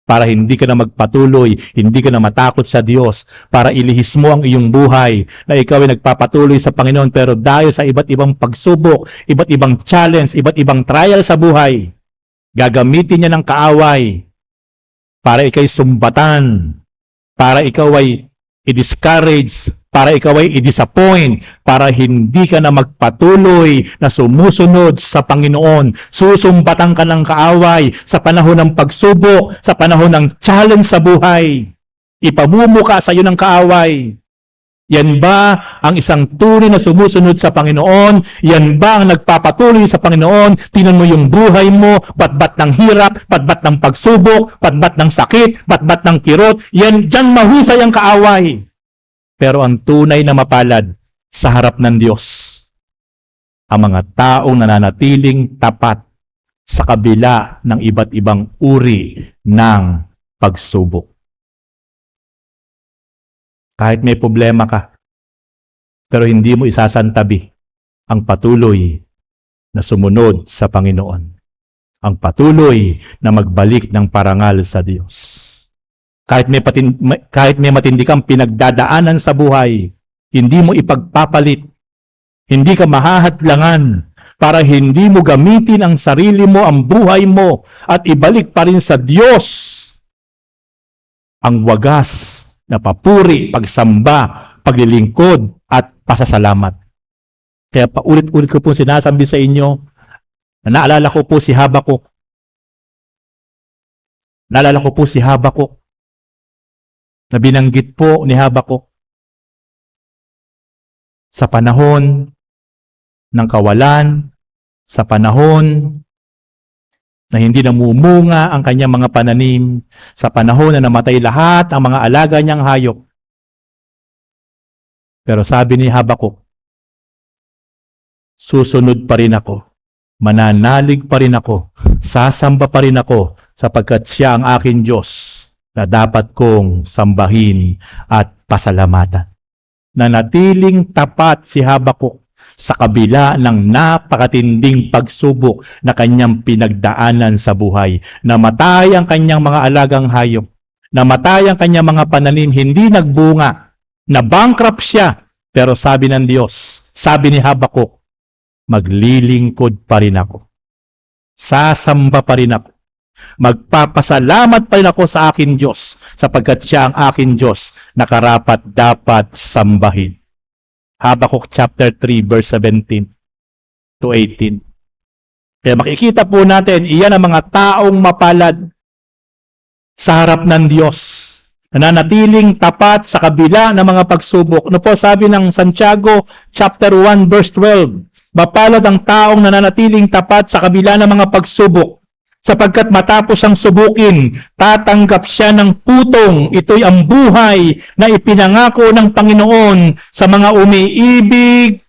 para hindi ka na magpatuloy, hindi ka na matakot sa Diyos, para ilihis mo ang iyong buhay na ikaw ay nagpapatuloy sa Panginoon, pero dahil sa iba't ibang pagsubok, iba't ibang challenge, iba't ibang trial sa buhay, gagamitin niya ng kaaway para ikaw ay sumbatan, para ikaw ay i-discourage, para ikaw ay i-disappoint, para hindi ka na magpatuloy na sumusunod sa Panginoon. Susumbatan ka ng kaaway sa panahon ng pagsubok, sa panahon ng challenge sa buhay. Ipamumuka sa iyo ng kaaway. Yan ba ang isang tunay na sumusunod sa Panginoon? Yan ba ang nagpapatuloy sa Panginoon? Tingnan mo yung buhay mo, batbat ng hirap, batbat ng pagsubok, batbat ng sakit, batbat ng kirot. Yan, dyan mahusay ang kaaway. Pero ang tunay na mapalad sa harap ng Diyos, ang mga taong nananatiling tapat sa kabila ng iba't ibang uri ng pagsubok. Kahit may problema ka, pero hindi mo isasantabi ang patuloy na sumunod sa Panginoon. Ang patuloy na magbalik ng parangal sa Diyos. Kahit may matindi kang pinagdadaanan sa buhay, hindi mo ipagpapalit, hindi ka mahahadlangan para hindi mo gamitin ang sarili mo, ang buhay mo, at ibalik pa rin sa Diyos ang wagas na papuri, pagsamba, paglilingkod, at pasasalamat. Kaya paulit-ulit ko po sinasabi sa inyo, na naalala ko po si Habakuk. Naalala ko po si Habakuk, na binanggit po ni Habakuk sa panahon ng kawalan, sa panahon na hindi namumunga ang kanyang mga pananim, sa panahon na namatay lahat ang mga alaga niyang hayop. Pero sabi ni Habakuk, susunod pa rin ako, mananalig pa rin ako, sasamba pa rin ako, sapagkat siya ang aking Diyos na dapat kong sambahin at pasalamatan. Nanatiling tapat si Habakuk sa kabila ng napakatinding pagsubok na kanyang pinagdaanan sa buhay. Namatay ang kanyang mga alagang hayop. Namatay ang kanyang mga pananim, hindi nagbunga. Na-bankrupt siya. Pero sabi ng Diyos, sabi ni Habakuk, maglilingkod pa rin ako. Sasamba pa rin ako. Magpapasalamat pa rin ako sa aking Diyos, sapagkat siya ang aking Diyos na karapat dapat sambahin. Habakuk chapter 3 verse 17 to 18. Kaya makikita po natin, iyan ang mga taong mapalad sa harap ng Diyos, nananatiling tapat sa kabila ng mga pagsubok. Ano po sabi ng Santiago chapter 1 verse 12? Mapalad ang taong nananatiling tapat sa kabila ng mga pagsubok, sapagkat matapos ang subukin, tatanggap siya ng putong. Ito'y ang buhay na ipinangako ng Panginoon sa mga umiibig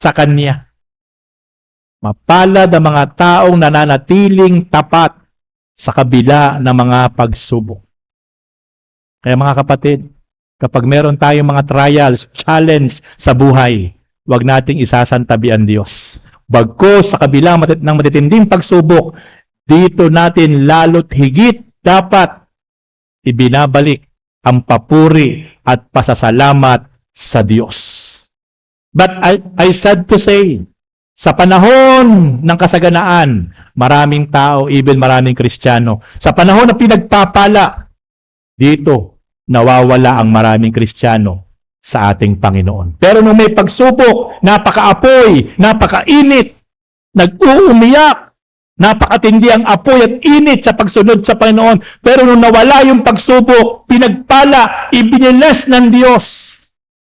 sa Kanya. Mapalad ang mga taong nananatiling tapat sa kabila ng mga pagsubok. Kaya mga kapatid, kapag meron tayong mga trials, challenge sa buhay, huwag nating isasantabi ang Diyos. Bagkus sa kabila ng matitinding pagsubok, dito natin lalo't higit dapat ibinabalik ang papuri at pasasalamat sa Diyos. But I sad to say, sa panahon ng kasaganaan, maraming tao, even maraming Kristiyano, sa panahon ng pinagpapala, dito nawawala ang maraming Kristiyano sa ating Panginoon. Pero nung may pagsubok, napakaapoy, napakainit, nag-uumiyak, napakatindi ang apoy at init sa pagsunod sa Panginoon. Pero nung nawala yung pagsubok, pinagpala, ibiniles ng Diyos,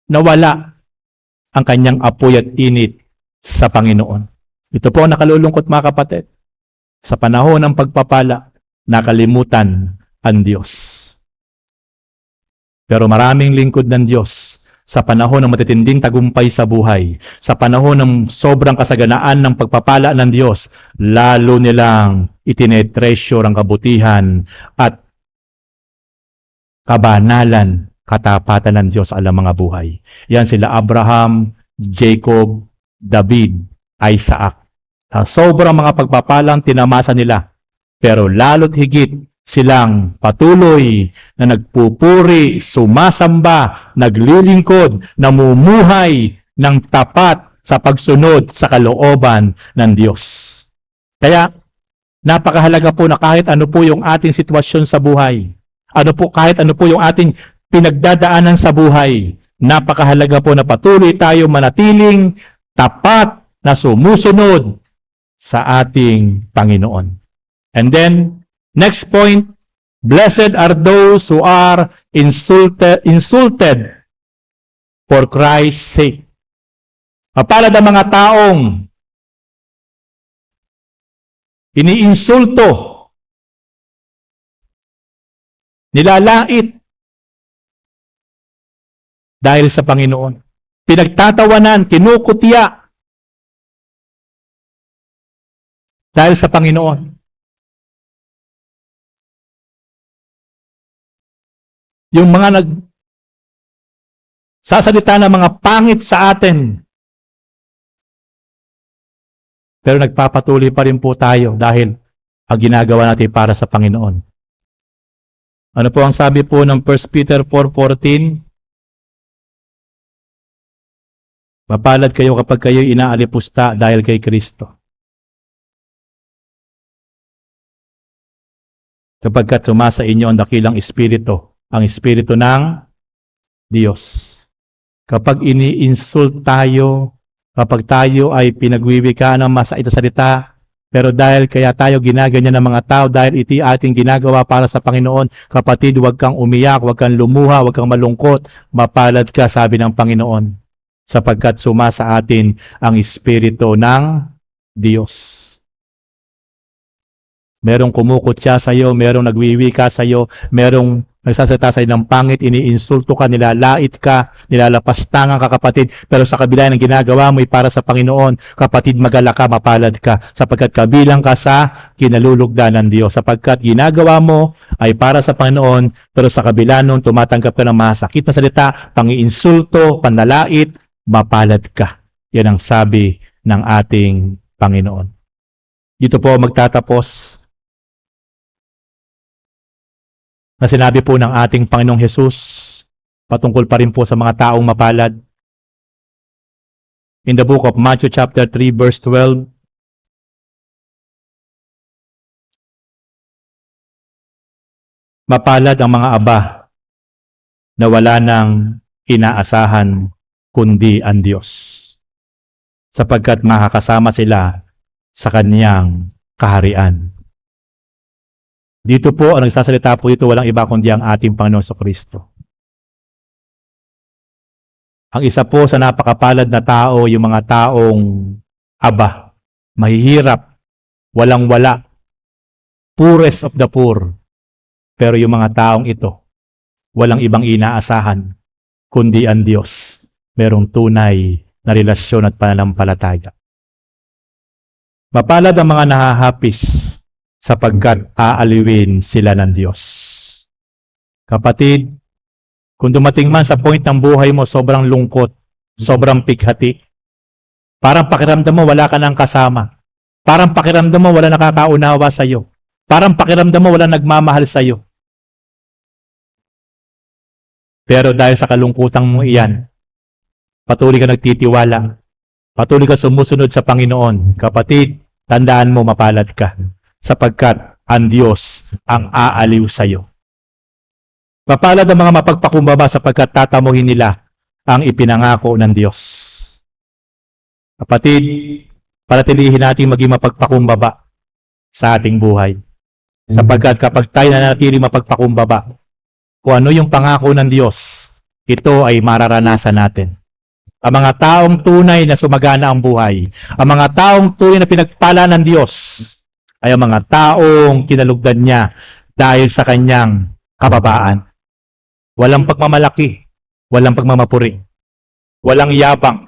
nawala ang kanyang apoy at init sa Panginoon. Ito po ang nakalulungkot mga kapatid. Sa panahon ng pagpapala, nakalimutan ang Diyos. Pero maraming lingkod ng Diyos sa panahon ng matitinding tagumpay sa buhay, sa panahon ng sobrang kasaganaan ng pagpapala ng Diyos, lalo nilang itinetreasure ang kabutihan at kabanalan, katapatan ng Diyos sa alang mga buhay. Yan sila Abraham, Jacob, David, Isaac. Sa sobrang mga pagpapalang tinamasa nila, pero lalo't higit silang patuloy na nagpupuri, sumasamba, naglilingkod, namumuhay ng tapat sa pagsunod sa kalooban ng Diyos. Kaya, napakahalaga po na kahit ano po yung ating sitwasyon sa buhay, kahit ano po yung ating pinagdadaanan sa buhay, napakahalaga po na patuloy tayo manatiling tapat na sumusunod sa ating Panginoon. And then, next point, blessed are those who are insulted for Christ's sake. Mapalad ang mga taong iniinsulto, nilalait dahil sa Panginoon. Pinagtatawanan, kinukutya dahil sa Panginoon. Yung mga nagsasalita ng mga pangit sa atin, pero nagpapatuloy pa rin po tayo dahil ang ginagawa natin para sa Panginoon. Ano po ang sabi po ng 1 Peter 4:14? Mapalad kayo kapag kayo inaalipusta dahil kay Kristo. Kapagkat sumasa inyo ang dakilang espiritu, ang espiritu ng Diyos. Kapag ini-insult tayo, kapag tayo ay pinagwiwikaan ng masait na salita, pero dahil kaya tayo ginaganyan ng mga tao, dahil iti ating ginagawa para sa Panginoon, kapatid, huwag kang umiyak, huwag kang lumuha, huwag kang malungkot, mapalad ka, sabi ng Panginoon, sapagkat sumasa atin ang espiritu ng Diyos. Merong kumukutya sa iyo, merong nagwiwika sa iyo, merong nagsasalita sa iyo ng pangit, iniinsulto ka, nilalait ka, nilalapastangan ka kapatid, pero sa kabila ng ginagawa mo ay para sa Panginoon, kapatid, magala ka, mapalad ka, sapagkat kabilang ka sa kinalulugdan ng Diyos, sapagkat ginagawa mo ay para sa Panginoon, pero sa kabila nun, tumatanggap ka ng masakit na salita, pangiinsulto, panlalait, mapalad ka. Yan ang sabi ng ating Panginoon. Dito po magtatapos na sinabi po ng ating Panginoong Hesus patungkol pa rin po sa mga taong mapalad. In the book of Matthew chapter 3 verse 12, mapalad ang mga aba na wala nang inaasahan kundi ang Diyos, sapagkat makakasama sila sa Kanyang kaharian. Dito po, ang nagsasalita po dito, walang iba kundi ang ating Panginoon Kristo. Ang isa po sa napakapalad na tao, yung mga taong Aba, mahihirap, walang-wala, poorest of the poor. Pero yung mga taong ito, walang ibang inaasahan, kundi ang Diyos. Merong tunay na relasyon at pananampalataya. Mapalad ang mga nahahapis sapagkat aaliwin sila ng Diyos. Kapatid, kung dumating man sa point ng buhay mo, sobrang lungkot, sobrang pighati, parang pakiramdam mo wala ka nang kasama, parang pakiramdam mo wala nakakaunawa sa iyo, parang pakiramdam mo wala nagmamahal sa iyo. Pero dahil sa kalungkutan mo iyan, patuloy ka nagtitiwala, patuloy ka sumusunod sa Panginoon. Kapatid, tandaan mo mapalad ka, sapagkat ang Diyos ang aaliw sa iyo. Mapalad ang mga mapagpakumbaba sapagkat tatamuhin nila ang ipinangako ng Diyos. Kapatid, panatilihin natin maging mapagpakumbaba sa ating buhay. Sapagkat kapag tayo nanatiling mapagpakumbaba, kung ano yung pangako ng Diyos, ito ay mararanasan natin. Ang mga taong tunay na sumagana ang buhay, ang mga taong tunay na pinagpala ng Diyos, ay ang mga taong kinalugdan niya dahil sa kanyang kababaan. Walang pagmamalaki, walang pagmamapuri, walang yabang,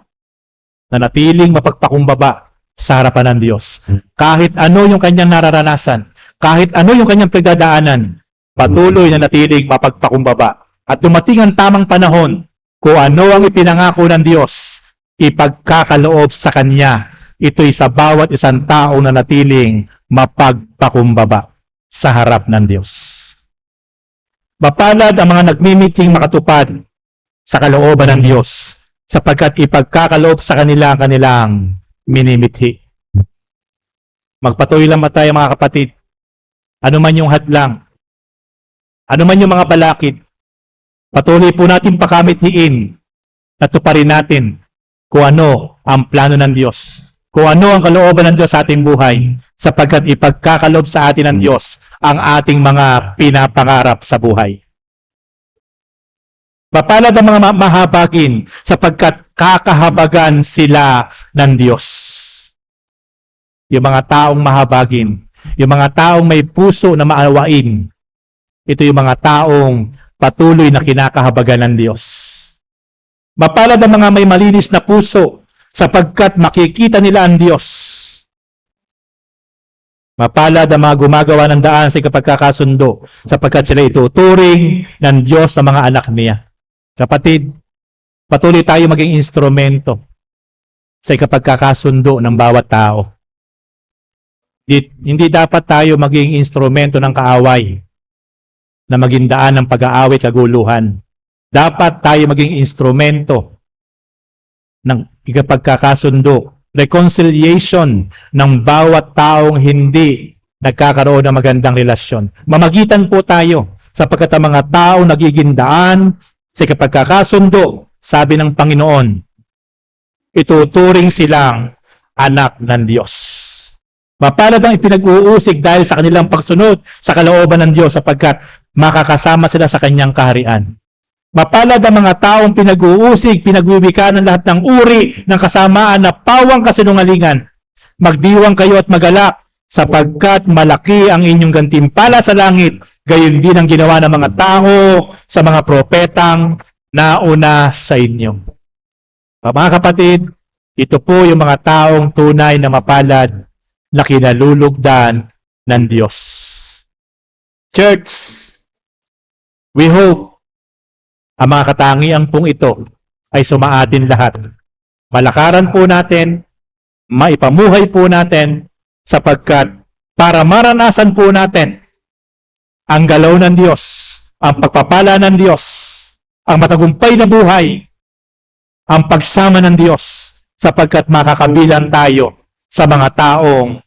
na natiling mapagpakumbaba sa harapan ng Diyos. Kahit ano yung kanyang nararanasan, kahit ano yung kanyang pagdadaanan, patuloy na natiling mapagpakumbaba. At dumating ang tamang panahon, kung ano ang ipinangako ng Diyos, ipagkakaloob sa Kanya. Ito'y sa bawat isang tao na natiling mapagpakumbaba sa harap ng Diyos. Mapalad ang mga nagmimiting makatupad sa kalooban ng Diyos, sapagkat ipagkakaloob sa kanila ang kanilang minimithi. Magpatuloy lang tayo mga kapatid. Ano man yung hadlang, ano man yung mga balakid, patuloy po natin pakamithiin at tuparin natin kung ano ang plano ng Diyos, kung ano ang kalooban ng Diyos sa ating buhay, sapagkat ipagkakaloob sa atin ng Diyos ang ating mga pinapangarap sa buhay. Mapalad ang mga mahabagin sapagkat kakahabagan sila ng Diyos. Yung mga taong mahabagin, yung mga taong may puso na maawain, ito yung mga taong patuloy na kinakahabagan ng Diyos. Mapalad ang mga may malinis na puso sapagkat makikita nila ang Diyos. Mapalad ang mga gumagawa ng daan sa kapagkakasundo sapagkat sila ituturing ng Diyos sa mga anak niya. Kapatid, patuloy tayo maging instrumento sa kapagkakasundo ng bawat tao. Hindi dapat tayo maging instrumento ng kaaway na maging daan ng pag-aaway kaguluhan. Dapat tayo maging instrumento ng ikapagkakasundo, reconciliation ng bawat taong hindi nagkakaroon ng magandang relasyon. Mamagitan po tayo sapagkat ang mga taong nagiging daan sa ikapagkakasundo, sabi ng Panginoon, ituturing silang anak ng Diyos. Mapalad ang ipinag-uusig dahil sa kanilang pagsunod sa kalooban ng Diyos sapagkat makakasama sila sa kanyang kaharian. Mapalad ang mga taong pinag-uusig, pinagwiwika ng lahat ng uri ng kasamaan na pawang kasinungalingan. Magdiwang kayo at magalak sapagkat malaki ang inyong gantimpala sa langit. Gayon din ang ginawa ng mga tao sa mga propetang nauna sa inyo. Mga kapatid, ito po yung mga taong tunay na mapalad na kinalulugdan ng Diyos. Church, we hope ang mga katangian pong ito ay sumaatin lahat. Malakaran po natin, maipamuhay po natin, sapagkat para maranasan po natin ang galaw ng Diyos, ang pagpapala ng Diyos, ang matagumpay na buhay, ang pagsama ng Diyos, sapagkat makakabilang tayo sa mga taong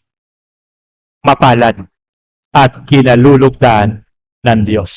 mapalad at kinalulugdan ng Diyos.